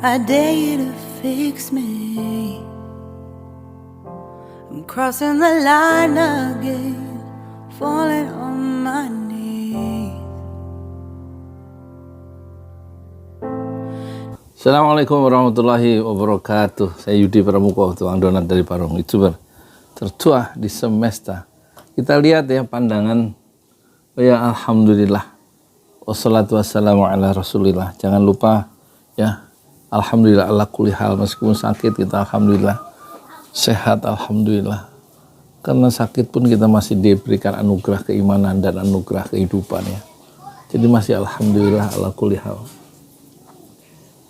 I dare you to fix me. I'm crossing the line again, falling on my knees. Assalamualaikum warahmatullahi wabarakatuh. Saya Yudi Pramuko, tukang donat dari Parung, YouTuber tertua di semesta. Kita lihat ya pandangan, ya alhamdulillah, wassalatu wassalamu ala rasulillah. Jangan lupa ya, alhamdulillah ala kulli hal, meskipun sakit kita alhamdulillah sehat, alhamdulillah. Karena sakit pun kita masih diberikan anugerah keimanan dan anugerah kehidupan ya. Jadi masih alhamdulillah ala kulli hal.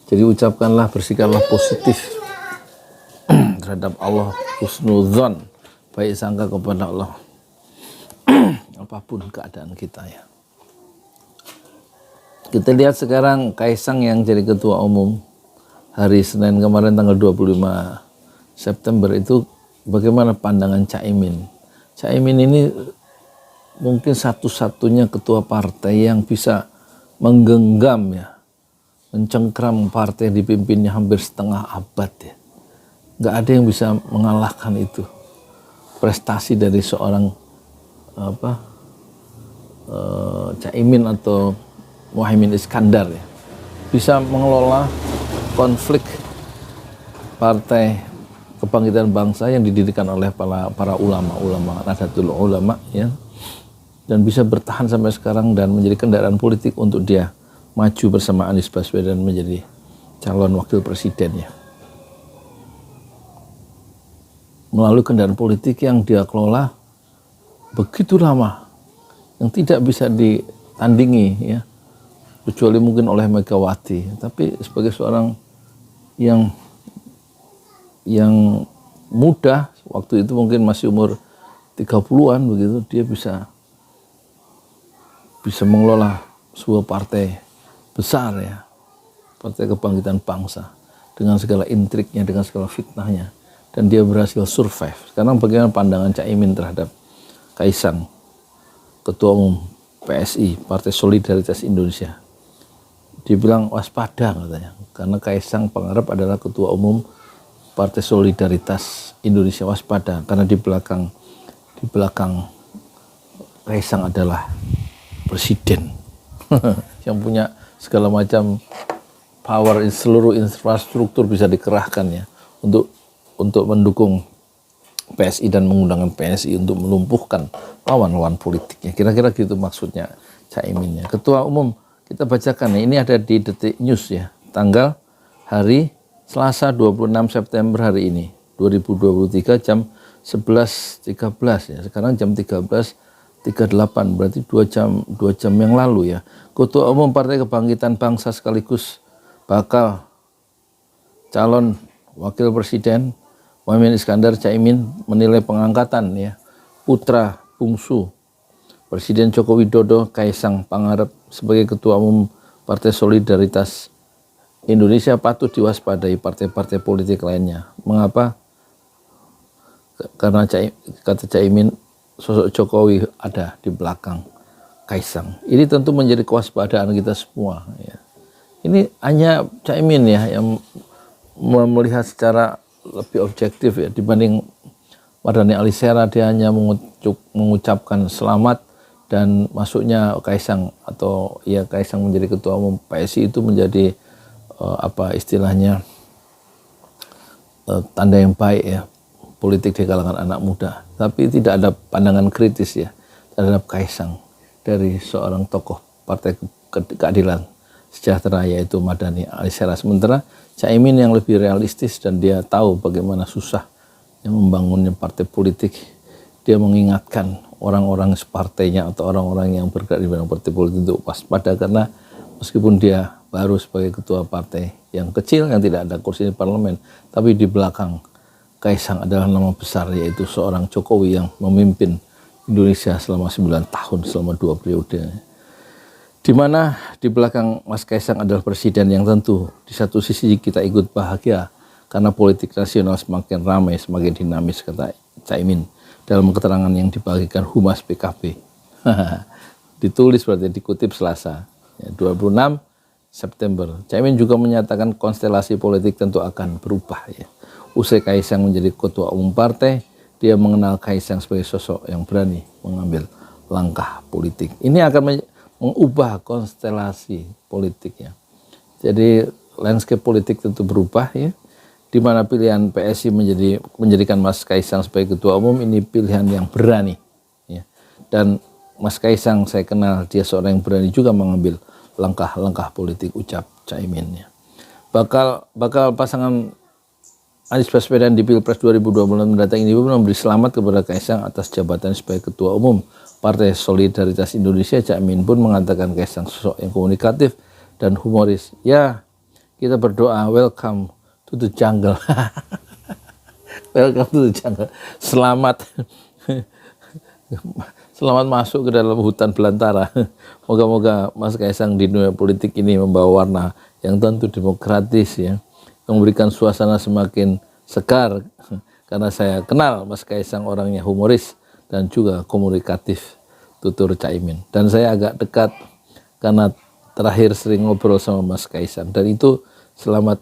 Jadi ucapkanlah, bersihkanlah positif terhadap Allah, husnudzon, baik sangka kepada Allah apapun keadaan kita ya. Kita lihat sekarang Kaisang yang jadi ketua umum hari Senin kemarin tanggal 25 September itu, bagaimana pandangan Caimin. Caimin ini mungkin satu-satunya ketua partai yang bisa menggenggam ya, mencengkram partai yang dipimpinnya hampir setengah abad ya. Nggak ada yang bisa mengalahkan itu. Prestasi dari seorang Caimin atau Muhaimin Iskandar ya, bisa mengelola konflik Partai Kebangkitan Bangsa yang didirikan oleh para ulama Nahdlatul Ulama ya, dan bisa bertahan sampai sekarang dan menjadi kendaraan politik untuk dia maju bersama Anies Baswedan menjadi calon wakil presiden ya. Melalui kendaraan politik yang dia kelola begitu lama, yang tidak bisa ditandingi ya, kecuali mungkin oleh Megawati. Tapi sebagai seorang yang muda, waktu itu mungkin masih umur 30-an begitu, dia bisa mengelola sebuah partai besar ya, Partai Kebangkitan Bangsa, dengan segala intriknya, dengan segala fitnahnya, dan dia berhasil survive. Sekarang bagaimana pandangan Caimin terhadap Kaisang, ketua umum PSI, Partai Solidaritas Indonesia? Dia bilang waspada katanya, karena Kaisang Pangarep adalah ketua umum Partai Solidaritas Indonesia, waspada karena di belakang Kaisang adalah presiden yang punya segala macam power, seluruh infrastruktur bisa dikerahkan ya untuk mendukung PSI dan mengundang PSI untuk melumpuhkan lawan-lawan politiknya. Kira-kira gitu maksudnya Caiminnya. Ketua umum kita bacakan ya, ini ada di Detik News ya, tanggal hari Selasa 26 September hari ini 2023 jam 11.13 ya. Sekarang jam 13.38, berarti 2 jam yang lalu ya. Ketua umum Partai Kebangkitan Bangsa sekaligus bakal calon wakil presiden Muhaimin Iskandar Caimin menilai pengangkatan ya putra bungsu Presiden Joko Widodo, Kaisang Pangarep sebagai ketua umum Partai Solidaritas Indonesia patut diwaspadai partai-partai politik lainnya. Mengapa? Karena kata Caimin, sosok Jokowi ada di belakang Kaisang. Ini tentu menjadi kewaspadaan kita semua ya. Ini hanya Caimin ya yang melihat secara lebih objektif ya, dibanding Mardhani Alisera. Dia hanya mengucapkan selamat, dan masuknya Kaisang atau ya Kaisang menjadi ketua umum PSI itu menjadi istilahnya tanda yang baik ya politik di kalangan anak muda. Tapi tidak ada pandangan kritis ya terhadap Kaisang dari seorang tokoh Partai Keadilan Sejahtera yaitu Mardhani Alisera. Sementara Caimin yang lebih realistis dan dia tahu bagaimana susah yang membangunnya partai politik. Dia mengingatkan orang-orang separtainya atau orang-orang yang bergerak di bidang partai politik untuk waspada, karena meskipun dia baru sebagai ketua partai yang kecil yang tidak ada kursi di parlemen, tapi di belakang Kaisang adalah nama besar, yaitu seorang Jokowi yang memimpin Indonesia selama 9 tahun, selama 2 periode. Di mana di belakang Mas Kaisang adalah presiden yang tentu di satu sisi kita ikut bahagia karena politik nasional semakin ramai, semakin dinamis, kata Caimin dalam keterangan yang dibagikan Humas PKB. Ditulis berarti dikutip Selasa ya, 26 September. Caimin juga menyatakan konstelasi politik tentu akan berubah ya. Usai Kaisang menjadi ketua umum partai, dia mengenal Kaisang sebagai sosok yang berani mengambil langkah politik. Ini akan mengubah konstelasi politik ya. Jadi landscape politik tentu berubah ya. Di mana pilihan PSI menjadikan Mas Kaisang sebagai ketua umum ini pilihan yang berani ya. Dan Mas Kaisang saya kenal dia seorang yang berani juga mengambil langkah-langkah politik, ucap Caimin ya. Bakal pasangan Anies Baswedan di Pilpres 2024 mendatang ini pun memberi selamat kepada Kaisang atas jabatan sebagai ketua umum Partai Solidaritas Indonesia. Caimin pun mengatakan Kaisang sosok yang komunikatif dan humoris. Ya, kita berdoa welcome to the jungle. Welcome to the jungle. Selamat masuk ke dalam hutan belantara. Moga-moga Mas Kaisang di dunia politik ini membawa warna yang tentu demokratis ya, memberikan suasana semakin sekar. Karena saya kenal Mas Kaisang orangnya humoris dan juga komunikatif, tutur Caimin. Dan saya agak dekat karena terakhir sering ngobrol sama Mas Kaisang. Dan itu selamat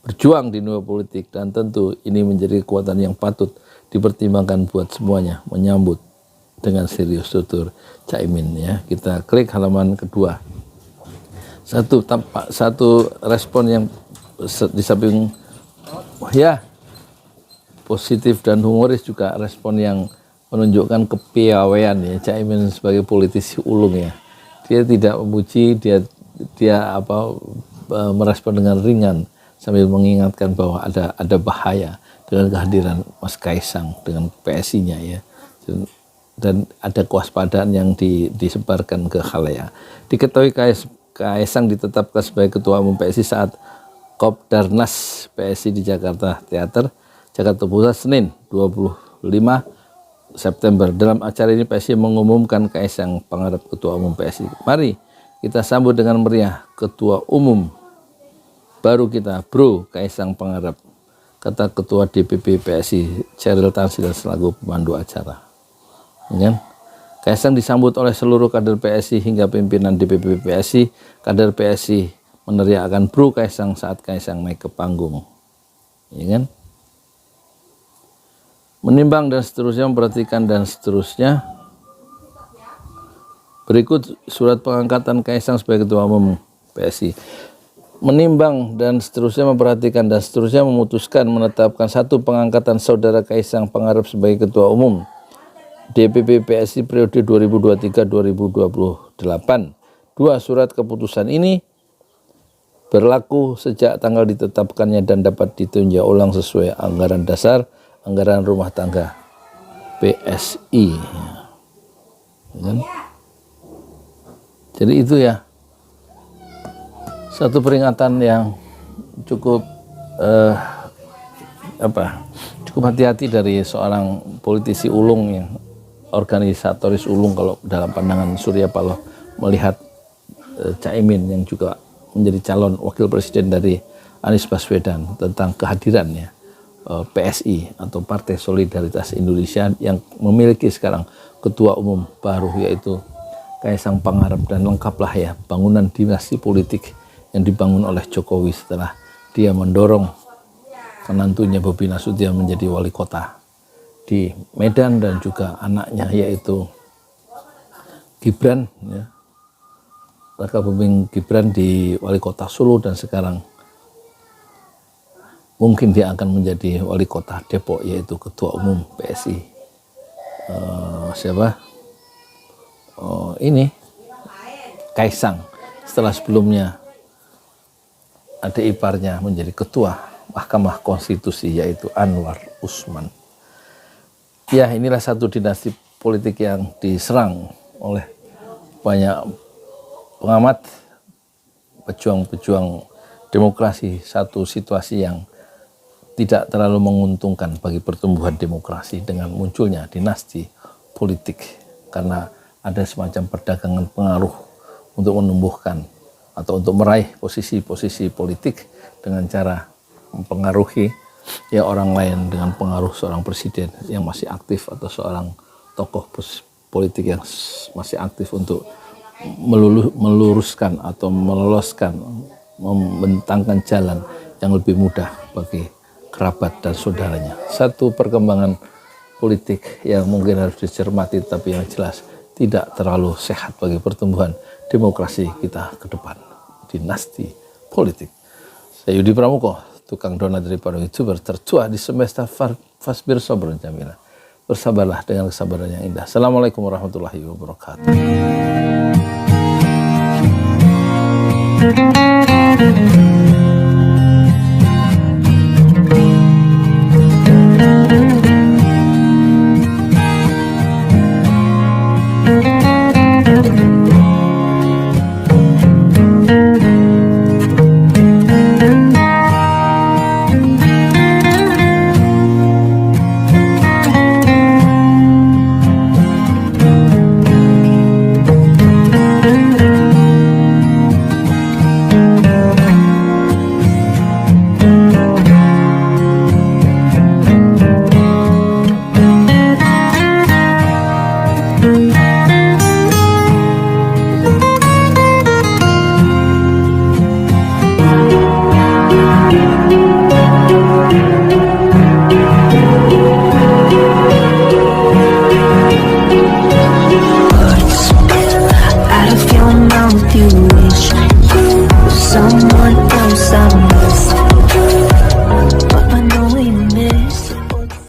berjuang di dunia politik, dan tentu ini menjadi kekuatan yang patut dipertimbangkan buat semuanya menyambut dengan serius, tutur Caimin ya. Kita klik halaman kedua. Satu respon yang di samping ya positif dan humoris, juga respon yang menunjukkan kepiawaian ya Caimin sebagai politisi ulung ya. Dia tidak memuji, dia merespon dengan ringan sambil mengingatkan bahwa ada bahaya dengan kehadiran Mas Kaisang dengan PSI-nya ya. Dan ada kewaspadaan yang disebarkan ke khalayak. Diketahui Kaisang ditetapkan sebagai ketua umum PSI saat Kopdarnas PSI di Jakarta Teater, Jakarta Pusat, Senin 25 September. Dalam acara ini PSI mengumumkan Kaisang pengharap ketua umum PSI. Mari kita sambut dengan meriah ketua umum baru kita, Bro Kaisang pengharap, kata Ketua DPP PSI Cheryl Tansil selaku pemandu acara. Ya. Kaisang disambut oleh seluruh kader PSI hingga pimpinan DPP PSI. Kader PSI meneriakkan Bro Kaisang saat Kaisang naik ke panggung. Ya kan? Menimbang dan seterusnya, memperhatikan dan seterusnya. Berikut surat pengangkatan Kaisang sebagai ketua umum PSI. Menimbang dan seterusnya, memperhatikan dan seterusnya, memutuskan menetapkan satu, pengangkatan saudara Kaisang pengharap sebagai ketua umum DPP PSI periode 2023-2028. 2. Surat keputusan ini berlaku sejak tanggal ditetapkannya dan dapat ditinjau ulang sesuai anggaran dasar anggaran rumah tangga PSI. Jadi itu ya, satu peringatan yang cukup cukup hati-hati dari seorang politisi ulung yang organisatoris ulung kalau dalam pandangan Surya Paloh melihat Caimin yang juga menjadi calon wakil presiden dari Anies Baswedan tentang kehadirannya PSI atau Partai Solidaritas Indonesia yang memiliki sekarang ketua umum baru yaitu Kaisang Pangarep, dan lengkaplah ya bangunan dinasti politik yang dibangun oleh Jokowi setelah dia mendorong menantunya Bobi Nasution menjadi wali kota di Medan dan juga anaknya yaitu Gibran ya. Raka Buming Gibran di wali kota Solo, dan sekarang mungkin dia akan menjadi wali kota Depok yaitu ketua umum PSI. Ini Kaisang, setelah sebelumnya adik iparnya menjadi ketua Mahkamah Konstitusi yaitu Anwar Usman. Ya, inilah satu dinasti politik yang diserang oleh banyak pengamat, pejuang-pejuang demokrasi, satu situasi yang tidak terlalu menguntungkan bagi pertumbuhan demokrasi dengan munculnya dinasti politik, karena ada semacam perdagangan pengaruh untuk menumbuhkan atau untuk meraih posisi-posisi politik dengan cara mempengaruhi ya orang lain dengan pengaruh seorang presiden yang masih aktif atau seorang tokoh politik yang masih aktif untuk meluruskan atau meloloskan, membentangkan jalan yang lebih mudah bagi kerabat dan saudaranya. Satu perkembangan politik yang mungkin harus dicermati, tapi yang jelas tidak terlalu sehat bagi pertumbuhan demokrasi kita ke depan. Dinasti politik. Saya Yudi Pramuko, tukang donat dari para YouTuber tertua di semesta Fasbir Sabr Jamila. Bersabarlah dengan kesabaran yang indah. Assalamualaikum warahmatullahi wabarakatuh.